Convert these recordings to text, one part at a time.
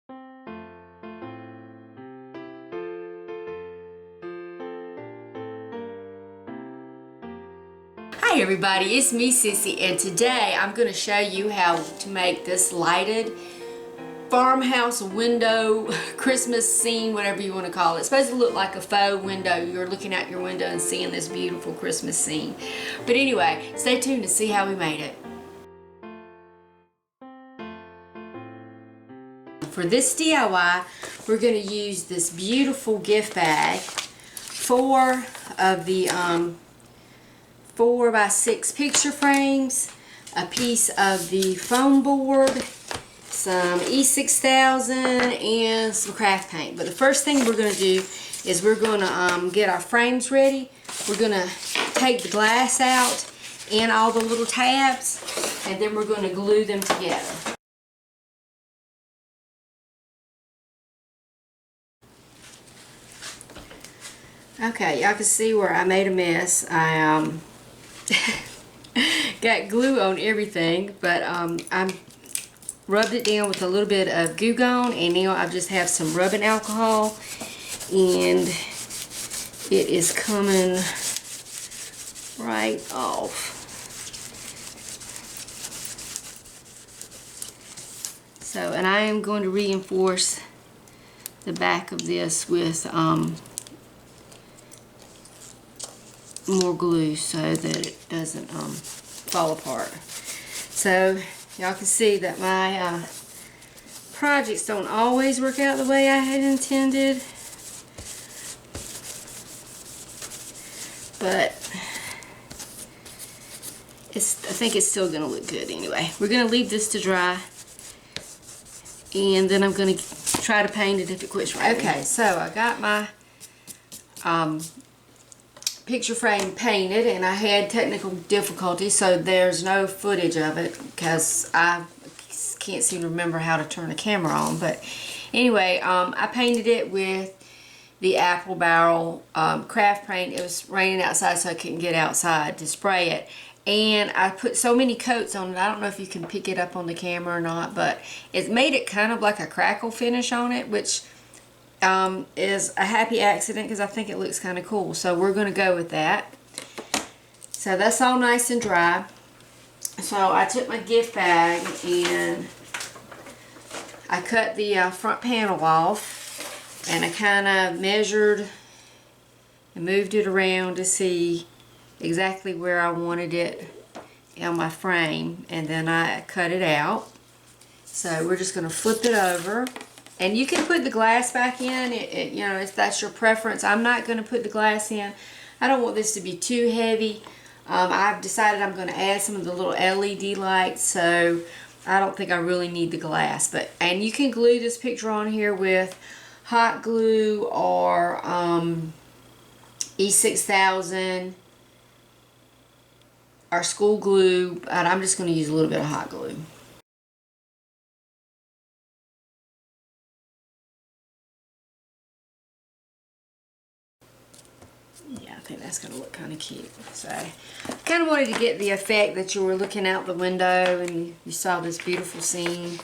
Hi everybody, it's me Sissy, and today I'm going to show you how to make this lighted farmhouse window Christmas scene, whatever you want to call it. It's supposed to look like a faux window. You're looking out your window and seeing this beautiful Christmas scene. But anyway, stay tuned to see how we made it. For this DIY, we're going to use this beautiful gift bag, 4 of the 4x6 picture frames, a piece of the foam board, some E6000, and some craft paint. But the first thing we're going to do is we're going to get our frames ready. We're going to take the glass out and all the little tabs, and then we're going to glue them together. Okay, y'all can see where I made a mess. I got glue on everything, but I rubbed it down with a little bit of Goo Gone, and now I just have some rubbing alcohol, and it is coming right off. So, and I am going to reinforce the back of this with more glue so that it doesn't fall apart. So y'all can see that my projects don't always work out the way I had intended, but I think it's still gonna look good anyway. We're gonna leave this to dry, and then I'm gonna try to paint it if it quits raining. Okay, so I got my picture frame painted, and I had technical difficulties, so there's no footage of it because I can't seem to remember how to turn the camera on. But anyway, I painted it with the apple barrel craft paint. It was raining outside, so I couldn't get outside to spray it, and I put so many coats on it. I don't know if you can pick it up on the camera or not, but it made it kind of like a crackle finish on it, which is a happy accident because I think it looks kind of cool. So we're going to go with that. So that's all nice and dry. So I took my gift bag and I cut the front panel off, and I kind of measured and moved it around to see exactly where I wanted it on my frame, and then I cut it out. So we're just going to flip it over. And you can put the glass back in, you know, if that's your preference. I'm not going to put the glass in. I don't want this to be too heavy. I've decided I'm going to add some of the little LED lights, so I don't think I really need the glass. And you can glue this picture on here with hot glue or E6000 or school glue, but I'm just going to use a little bit of hot glue. Yeah, I think that's going to look kind of cute. So, I kind of wanted to get the effect that you were looking out the window and you saw this beautiful scene.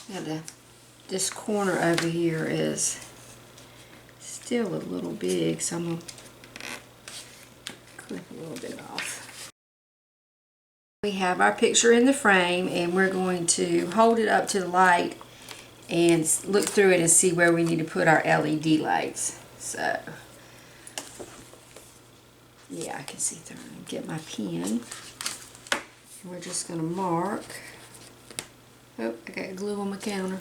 So, this corner over here is still a little big, so I'm going to clip a little bit off. We have our picture in the frame, and we're going to hold it up to the light and look through it and see where we need to put our LED lights. So, yeah, I can see through it. Get my pen. And we're just going to mark. Oh, I got glue on my counter.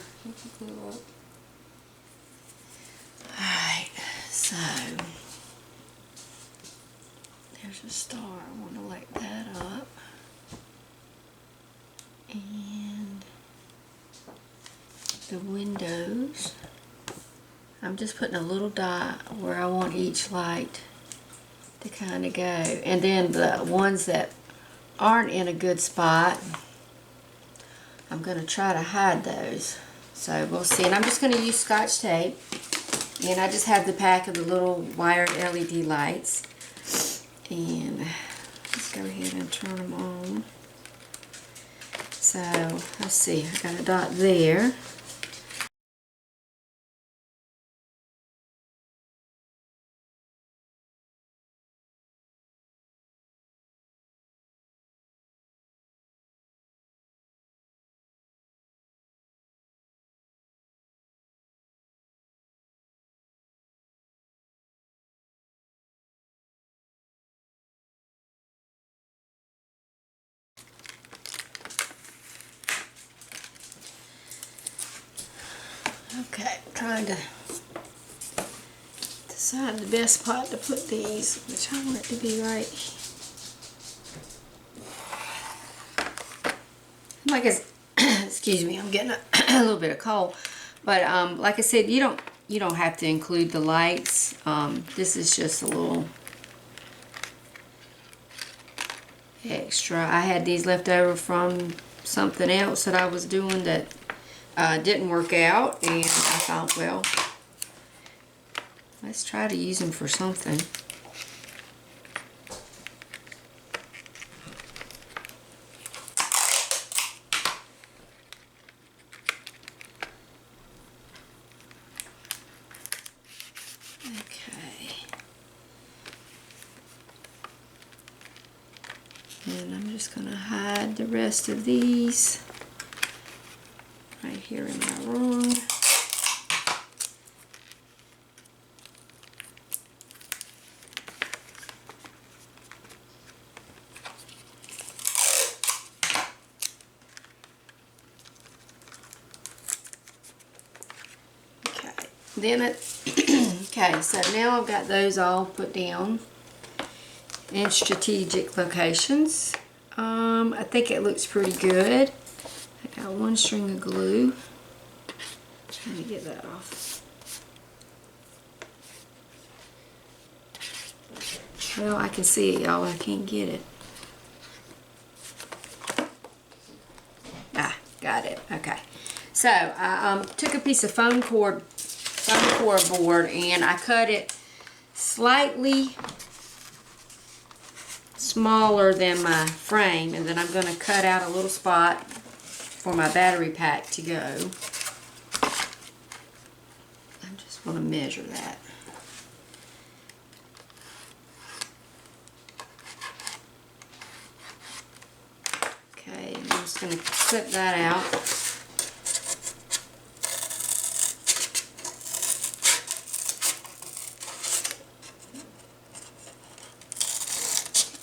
Glue up. Alright, so there's a star. I want to light that up. And the windows, I'm just putting a little dot where I want each light to kind of go. And then the ones that aren't in a good spot, I'm going to try to hide those. So we'll see. And I'm just going to use Scotch tape And I just have the pack of the little wired LED lights. And let's go ahead and turn them on. So, let's see, I got a dot there. Okay, trying to decide the best spot to put these, which I want it to be right. Like excuse me, I'm getting a little bit of cold, but like I said, you don't have to include the lights. This is just a little extra. I had these left over from something else that I was doing that didn't work out, and I thought, well, let's try to use them for something. Okay. And I'm just going to hide the rest of these right here in my room. Okay, then okay, so now I've got those all put down in strategic locations. I think it looks pretty good. I got one string of glue. Trying to get that off. Well, I can see it, y'all. I can't get it. Ah, got it. Okay. So I took a piece of foam core board, and I cut it slightly smaller than my frame, and then I'm going to cut out a little spot for my battery pack to go. I just want to measure that. Okay, I'm just going to clip that out.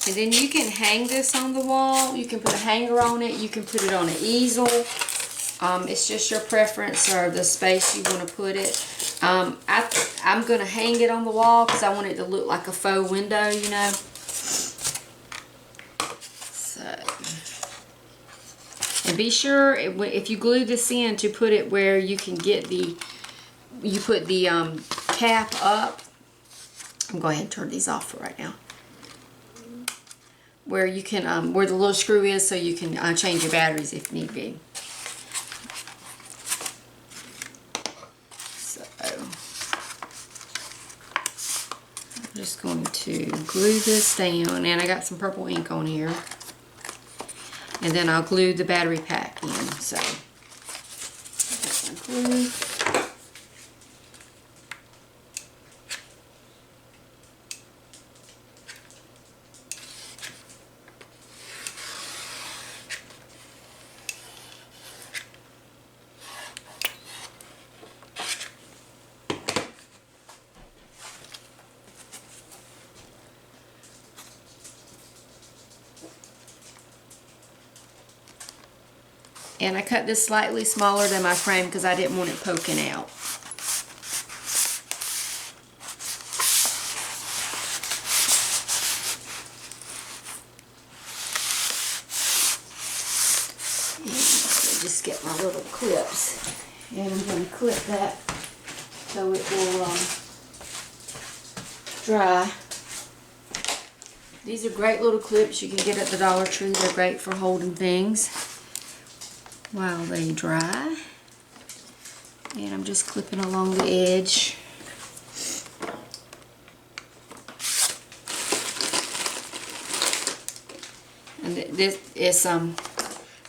And then you can hang this on the wall. You can put a hanger on it. You can put it on an easel. It's just your preference or the space you want to put it. I'm going to hang it on the wall because I want it to look like a faux window, you know. So, and be sure if you glue this in to put it where you can get you put the cap up. I'm going to go ahead and turn these off for right now. Where you can, where the little screw is, so you can change your batteries if need be. So, I'm just going to glue this down, and I got some purple ink on here. And then I'll glue the battery pack in. So, got my glue. And I cut this slightly smaller than my frame because I didn't want it poking out. And just get my little clips. And I'm going to clip that so it will dry. These are great little clips you can get at the Dollar Tree. They're great for holding things while they dry. And I'm just clipping along the edge. And this is a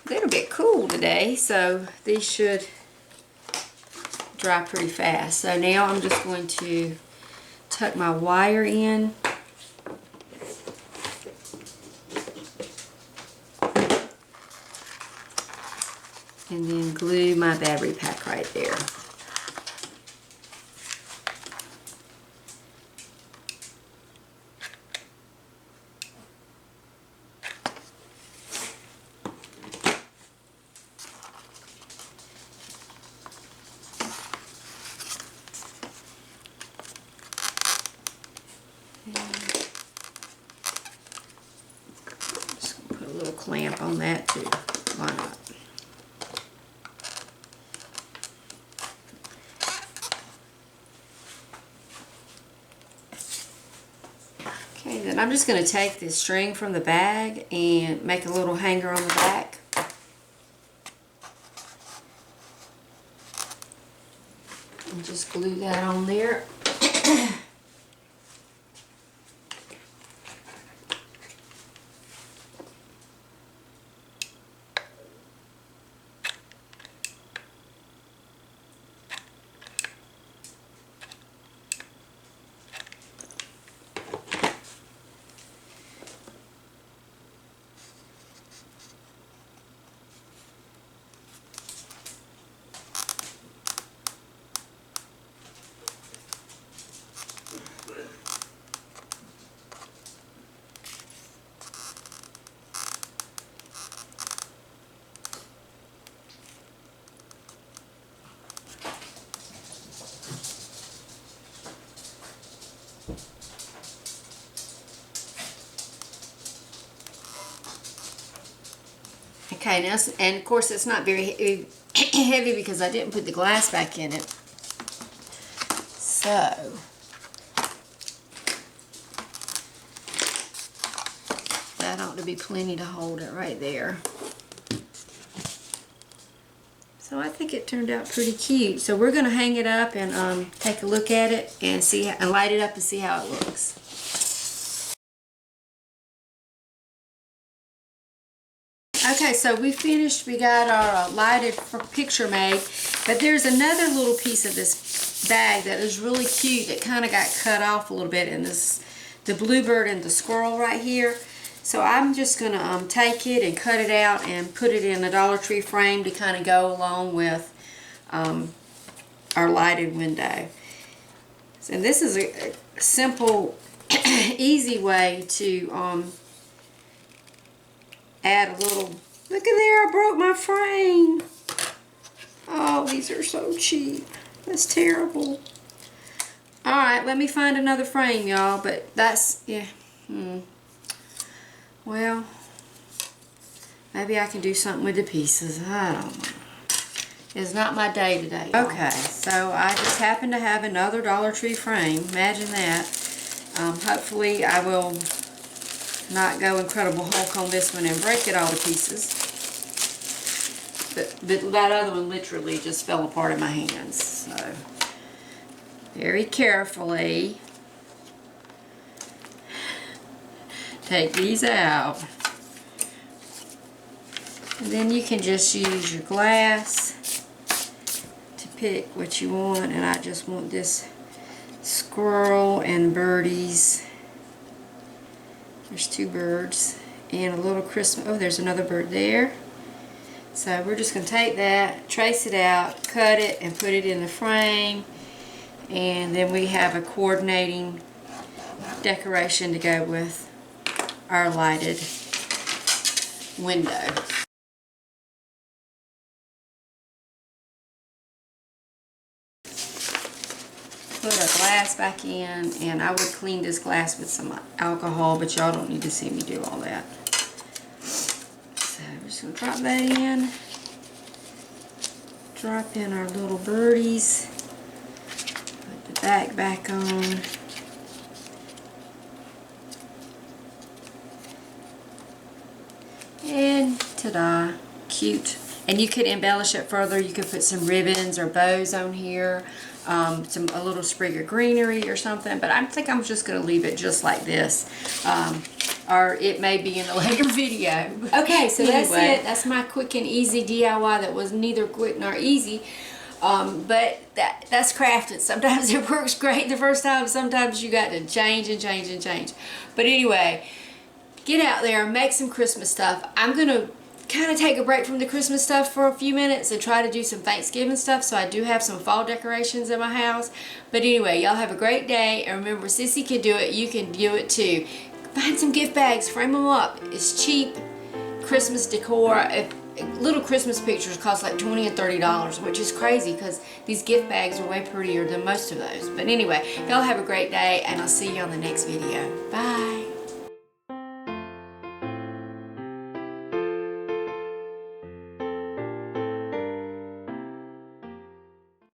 little bit cool today, so these should dry pretty fast. So now I'm just going to tuck my wire in. And then glue my battery pack right there. Just gonna put a little clamp on that too. Why not? Okay, then I'm just going to take this string from the bag and make a little hanger on the back. And just glue that on there. Okay, now, and of course it's not very heavy because I didn't put the glass back in it. So, that ought to be plenty to hold it right there. So I think it turned out pretty cute. So we're going to hang it up and take a look at it and see and light it up and see how it looks. Okay, so we finished. We got our lighted picture made, but there's another little piece of this bag that is really cute. It kind of got cut off a little bit in this, the bluebird and the squirrel right here. So I'm just going to take it and cut it out and put it in a Dollar Tree frame to kind of go along with our lighted window. And this is a simple, easy way to add a little, look at there, I broke my frame. Oh, these are so cheap. That's terrible. Alright, let me find another frame, y'all, but that's, yeah, well, maybe I can do something with the pieces. I don't know. It's not my day today, y'all. Okay, so I just happen to have another Dollar Tree frame. Imagine that. Hopefully I will not go Incredible Hulk on this one and break it all to pieces. But that other one literally just fell apart in my hands. So, very carefully take these out. And then you can just use your glass to pick what you want. And I just want this squirrel and birdies. There's two birds and a little Christmas. Oh, there's another bird there. So we're just going to take that, trace it out, cut it, and put it in the frame. And then we have a coordinating decoration to go with our lighted window. Put our glass back in, and I would clean this glass with some alcohol, but y'all don't need to see me do all that. So we're just going to drop that in. Drop in our little birdies. Put the back on. And ta-da, cute. And you could embellish it further. You could put some ribbons or bows on here. A little sprig of greenery or something, but I think I'm just going to leave it just like this. or it may be in a later video. Okay, so that's it. That's my quick and easy DIY that was neither quick nor easy. But that's crafting. Sometimes it works great the first time. Sometimes you got to change and change and change. But anyway, get out there, make some Christmas stuff. I'm going to kind of take a break from the Christmas stuff for a few minutes and try to do some Thanksgiving stuff. So I do have some fall decorations in my house. But anyway, y'all have a great day. And remember, Sissy can do it. You can do it too. Find some gift bags. Frame them up. It's cheap Christmas decor. Little Christmas pictures cost like $20 and $30, which is crazy because these gift bags are way prettier than most of those. But anyway, y'all have a great day, and I'll see you on the next video. Bye.